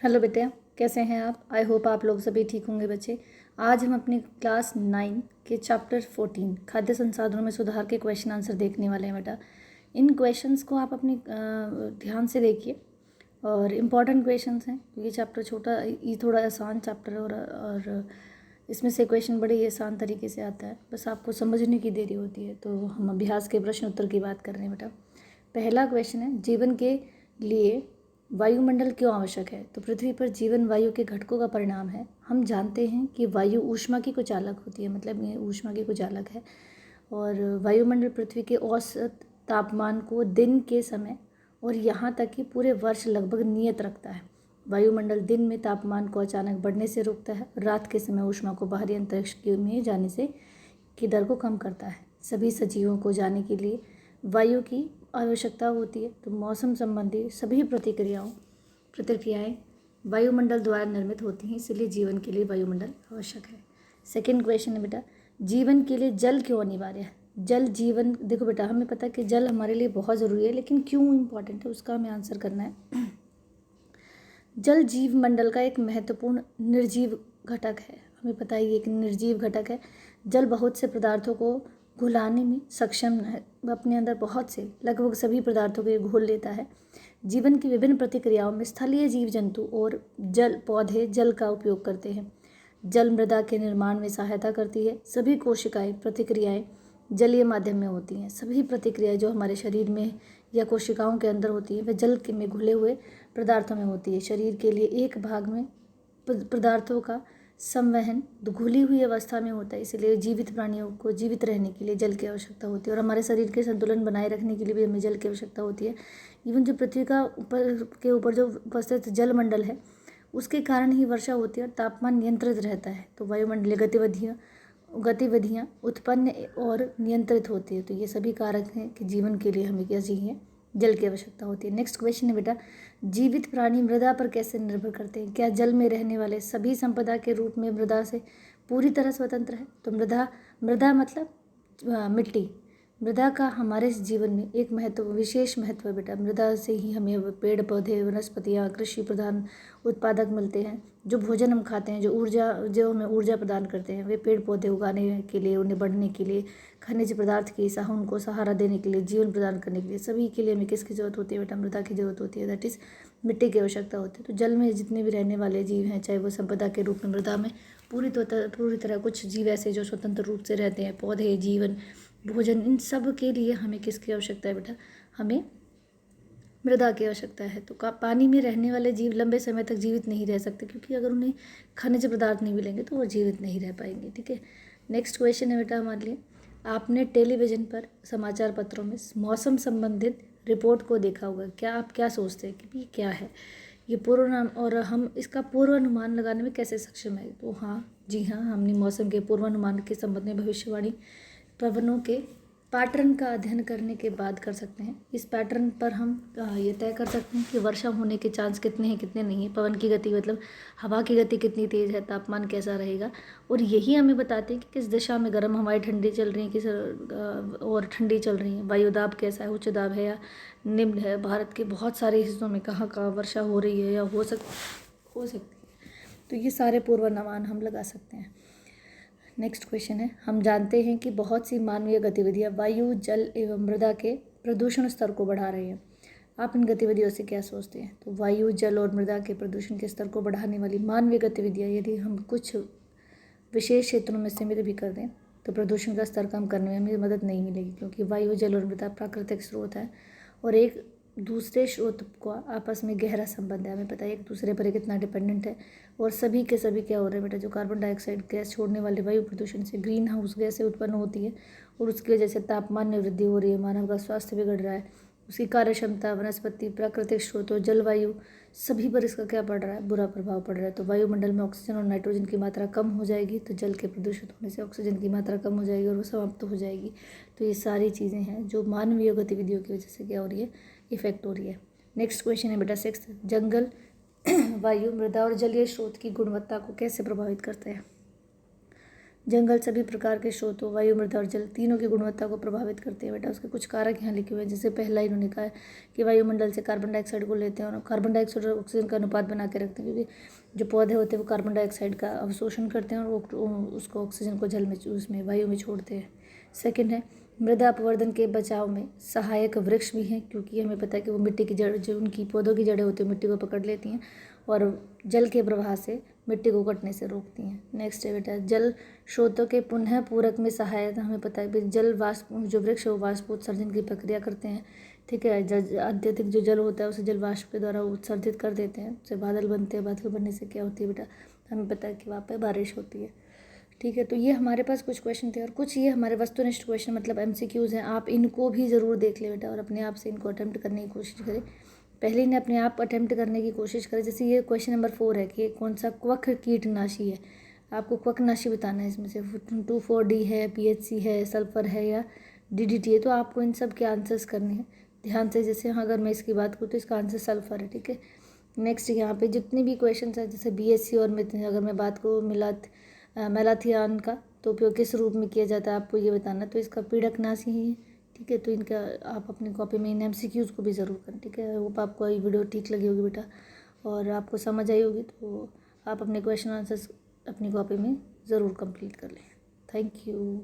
Hello बेटे, कैसे हैं आप? आई होप आप लोग सभी ठीक होंगे बच्चे। आज हम अपनी क्लास 9 के चैप्टर 14 खाद्य संसाधनों में सुधार के क्वेश्चन आंसर देखने वाले हैं बेटा। इन क्वेश्चंस को आप अपनी ध्यान से देखिए और इम्पॉर्टेंट क्वेश्चंस हैं। ये चैप्टर छोटा, ये थोड़ा आसान चैप्टर है और इसमें से क्वेश्चन बड़े ही आसान तरीके से आता है, बस आपको समझने की देरी होती है। तो हम अभ्यास के प्रश्न उत्तर की बात कर रहे हैं बेटा। पहला क्वेश्चन है, जीवन के लिए वायुमंडल क्यों आवश्यक है? तो पृथ्वी पर जीवन वायु के घटकों का परिणाम है। हम जानते हैं कि वायु ऊष्मा की कुचालक होती है, मतलब ये ऊष्मा की कुचालक है। और वायुमंडल पृथ्वी के औसत तापमान को दिन के समय और यहाँ तक कि पूरे वर्ष लगभग नियत रखता है। वायुमंडल दिन में तापमान को अचानक बढ़ने से रोकता है, रात के समय ऊष्मा को बाहरी अंतरिक्ष में जाने से की दर को कम करता है। सभी सजीवों को जाने के लिए वायु की आवश्यकता होती है। तो मौसम संबंधी सभी प्रतिक्रियाएं वायुमंडल द्वारा निर्मित होती हैं, इसलिए जीवन के लिए वायुमंडल आवश्यक है। सेकंड क्वेश्चन है बेटा, जीवन के लिए जल क्यों अनिवार्य है? जल जीवन, देखो बेटा, हमें पता है कि जल हमारे लिए बहुत ज़रूरी है, लेकिन क्यों इम्पॉर्टेंट है उसका हमें आंसर करना है। जल जीव मंडल का एक महत्वपूर्ण निर्जीव घटक है। हमें पता है ये एक निर्जीव घटक है। जल बहुत से पदार्थों को घुलाने में सक्षम है, अपने अंदर बहुत से लगभग सभी पदार्थों को ये घोल लेता है। जीवन की विभिन्न प्रतिक्रियाओं में स्थलीय जीव जंतु और जल पौधे जल का उपयोग करते हैं। जल मृदा के निर्माण में सहायता करती है। सभी कोशिकाएं प्रतिक्रियाएं जलीय माध्यम में होती हैं। सभी प्रतिक्रियाएं जो हमारे शरीर में या कोशिकाओं के अंदर होती हैं वह जल के में घुले हुए पदार्थों में होती है। शरीर के लिए एक भाग में पदार्थों का संवहन घुली हुई अवस्था में होता है, इसलिए जीवित प्राणियों को जीवित रहने के लिए जल की आवश्यकता होती है और हमारे शरीर के संतुलन बनाए रखने के लिए भी हमें जल की आवश्यकता होती है। इवन जो पृथ्वी का ऊपर जो उपस्थित जलमंडल है उसके कारण ही वर्षा होती है और तापमान नियंत्रित रहता है। तो वायुमंडलीय गतिविधियाँ उत्पन्न और नियंत्रित होती है। तो ये सभी कारक हैं कि जीवन के लिए हमें क्या चाहिए, जल की आवश्यकता होती है। नेक्स्ट क्वेश्चन है बेटा, जीवित प्राणी मृदा पर कैसे निर्भर करते हैं? क्या जल में रहने वाले सभी संपदा के रूप में मृदा से पूरी तरह स्वतंत्र है? तो मृदा मतलब मिट्टी। मृदा का हमारे जीवन में एक विशेष महत्व है बेटा। मृदा से ही हमें पेड़ पौधे वनस्पतियाँ कृषि प्रधान उत्पादक मिलते हैं। जो भोजन हम खाते हैं, जो हमें ऊर्जा प्रदान करते हैं, वे पेड़ पौधे उगाने के लिए, उन्हें बढ़ने के लिए, खनिज पदार्थ की उनको सहारा देने के लिए, जीवन प्रदान करने के लिए, सभी के लिए हमें किसकी ज़रूरत होती है बेटा? मृदा की ज़रूरत होती है, दैट इज़ मिट्टी की आवश्यकता होती है। तो जल में जितने भी रहने वाले जीव हैं, चाहे वो संपदा के रूप में मृदा में पूरी तरह, कुछ जीव ऐसे जो स्वतंत्र रूप से रहते हैं, पौधे, जीवन, भोजन, इन सब के लिए हमें किसकी आवश्यकता है बेटा? हमें मृदा की आवश्यकता है। तो पानी में रहने वाले जीव लंबे समय तक जीवित नहीं रह सकते, क्योंकि अगर उन्हें खनिज पदार्थ नहीं मिलेंगे तो वो जीवित नहीं रह पाएंगे। ठीक है, नेक्स्ट क्वेश्चन है बेटा हमारे लिए, आपने टेलीविज़न पर समाचार पत्रों में मौसम संबंधित रिपोर्ट को देखा होगा। क्या आप क्या सोचते हैं कि ये क्या है? ये और हम इसका पूर्वानुमान लगाने में कैसे सक्षम है? तो हाँ, जी हाँ, हमने मौसम के पूर्वानुमान के संबंध में भविष्यवाणी पवनों के पैटर्न का अध्ययन करने के बाद कर सकते हैं। इस पैटर्न पर हम ये तय कर सकते हैं कि वर्षा होने के चांस कितने हैं, कितने नहीं हैं, पवन की गति मतलब हवा की गति कितनी तेज़ है, तापमान कैसा रहेगा, और यही हमें बताते हैं कि किस दिशा में गर्म हवाएं ठंडी चल रही हैं, और ठंडी चल रही हैं, वायुदाब कैसा है, उच्च दाब है या निम्न है, भारत के बहुत सारे हिस्सों में कहाँ कहाँ वर्षा हो रही है या हो सकती है। तो ये सारे पूर्वानुमान हम लगा सकते हैं। नेक्स्ट क्वेश्चन है, हम जानते हैं कि बहुत सी मानवीय गतिविधियां वायु, जल एवं मृदा के प्रदूषण स्तर को बढ़ा रही हैं। आप इन गतिविधियों से क्या सोचते हैं? तो वायु, जल और मृदा के प्रदूषण के स्तर को बढ़ाने वाली मानवीय गतिविधियां यदि हम कुछ विशेष क्षेत्रों में सीमित भी कर दें तो प्रदूषण का स्तर कम करने में हमें मदद नहीं मिलेगी, क्योंकि वायु, जल और मृदा प्राकृतिक स्रोत है और एक दूसरे स्रोत का आपस में गहरा संबंध है। हमें पता है एक दूसरे पर कितना डिपेंडेंट है, और सभी के सभी क्या हो रहे हैं बेटा? जो कार्बन डाइऑक्साइड गैस छोड़ने वाले वायु प्रदूषण से ग्रीन हाउस गैसें उत्पन्न होती है और उसकी वजह से तापमान में वृद्धि हो रही है, मानव का स्वास्थ्य बिगड़ रहा है, उसकी कार्य क्षमता, वनस्पति, प्राकृतिक स्रोतों, जलवायु, सभी पर इसका क्या पड़ रहा है? बुरा प्रभाव पड़ रहा है। तो वायुमंडल में ऑक्सीजन और नाइट्रोजन की मात्रा कम हो जाएगी, तो जल के प्रदूषित होने से ऑक्सीजन की मात्रा कम हो जाएगी और वो समाप्त हो जाएगी। तो ये सारी चीज़ें हैं जो मानवीय गतिविधियों की वजह से क्या हो रही है? इफेक्ट हो रही है। नेक्स्ट क्वेश्चन है बेटा 6, जंगल वायु, मृदा और जलीय स्रोत की गुणवत्ता को कैसे प्रभावित करते हैं? जंगल सभी प्रकार के स्रोतों वायु, मृदा और जल तीनों की गुणवत्ता को प्रभावित करते हैं बेटा। उसके कुछ कारक यहाँ लिखे हुए हैं। जैसे पहला इन्होंने कहा है कि वायुमंडल से कार्बन डाइऑक्साइड को लेते हैं और कार्बन डाइऑक्साइड और ऑक्सीजन का अनुपात बना के रखते हैं, क्योंकि जो पौधे होते हैं वो कार्बन डाइऑक्साइड का अवशोषण करते हैं और उसको ऑक्सीजन को जल में उसमें वायु में छोड़ते हैं। सेकेंड है मृदा अपवर्तन के बचाव में सहायक वृक्ष भी हैं, क्योंकि हमें पता है कि वो मिट्टी की जड़, जो उनकी पौधों की जड़ें होती हैं, मिट्टी को पकड़ लेती हैं और जल के प्रवाह से मिट्टी को कटने से रोकती हैं। नेक्स्ट है बेटा जल स्रोतों के पुनः पूरक में सहायता। हमें पता है कि जल वाष्प, जो वृक्ष है वो वाष्पोत्सर्जन की प्रक्रिया करते हैं, ठीक है। अत्यधिक जो जल होता है उसे जल वाष्प के द्वारा उत्सर्जित कर देते हैं, उससे बादल बनते हैं। बादल बनने से क्या होती है बेटा, हमें पता है कि वहाँ पर बारिश होती है, ठीक है। तो ये हमारे पास कुछ क्वेश्चन थे और कुछ ये हमारे वस्तुनिष्ठ क्वेश्चन मतलब MCQs हैं। आप इनको भी ज़रूर देख ले बेटा और अपने आप से इनको अटेम्प्ट करने की कोशिश करें। पहले इन्हें अपने आप अटेम्प्ट करने की कोशिश करें। जैसे ये क्वेश्चन नंबर 4 है कि कौन सा क्वक कीटनाशी है, आपको क्वकनाशी बताना है। इसमें से 2,4-D है, PHC है, सल्फर है या DDT है। तो आपको इन सब के आंसर्स करने हैं ध्यान से। जैसे अगर मैं इसकी बात करूँ तो इसका आंसर सल्फर है, ठीक है। नेक्स्ट यहाँ पे जितने भी क्वेश्चन है, जैसे BSc और अगर मैं बात करूँ मेलाथियान का तो उपयोग किस रूप में किया जाता है, आपको ये बताना। तो इसका पीड़कनाशी ही है, ठीक है। तो इनका आप अपनी कॉपी में इन MCQs को भी ज़रूर करें, ठीक है। होप आपको ये वीडियो ठीक लगी होगी बेटा और आपको समझ आई होगी। तो आप अपने क्वेश्चन आंसर्स अपनी कॉपी में ज़रूर कंप्लीट कर लें। Thank you.